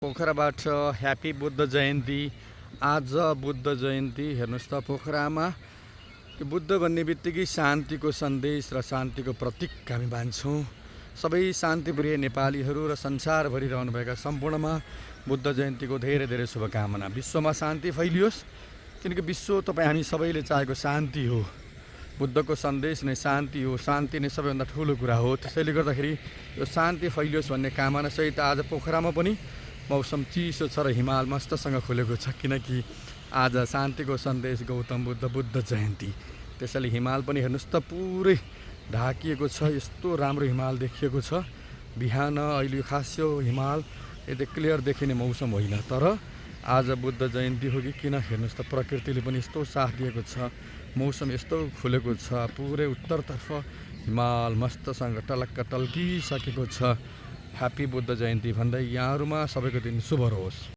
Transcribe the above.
पोखराबाट ह्यापी बुद्ध जयन्ती। आज बुद्ध जयन्ती हेर्नुहोस् त, पोखरामा त्यो बुद्ध भन्ने बित्तिकै शान्तिको सन्देश र शान्तिको प्रतीक हामी मान्छौँ। सबै शान्तिप्रिय नेपालीहरू र संसारभरि रहनुभएका सम्पूर्णमा बुद्ध जयन्तीको धेरै धेरै शुभकामना। विश्वमा शान्ति फैलियोस्, किनकि विश्व तपाईँ हामी सबैले चाहेको शान्ति हो। बुद्धको सन्देश नै शान्ति हो, शान्ति नै सबैभन्दा ठुलो कुरा हो। त्यसैले गर्दाखेरि यो शान्ति फैलियोस् भन्ने कामनासहित आज पोखरामा पनि मौसम चिसो छ र हिमाल मस्तसँग खुलेको छ, किनकि आज शान्तिको सन्देश गौतम बुद्ध जयन्ती। त्यसैले हिमाल पनि हेर्नुहोस् त, पुरै ढाकिएको छ। यस्तो राम्रो हिमाल देखिएको छ बिहान। अहिले खास यो हिमाल यति क्लियर देखिने मौसम होइन, तर आज बुद्ध जयन्ती हो कि किन हेर्नुहोस् त, प्रकृतिले पनि यस्तो साथ दिएको छ। मौसम यस्तो खुलेको छ, पुरै उत्तरतर्फ हिमाल मस्तसँग टलक्क टल्किसकेको छ। ह्याप्पी बुद्ध जयन्ती भन्दै यहाँहरूमा सबैको दिन शुभ रहोस्।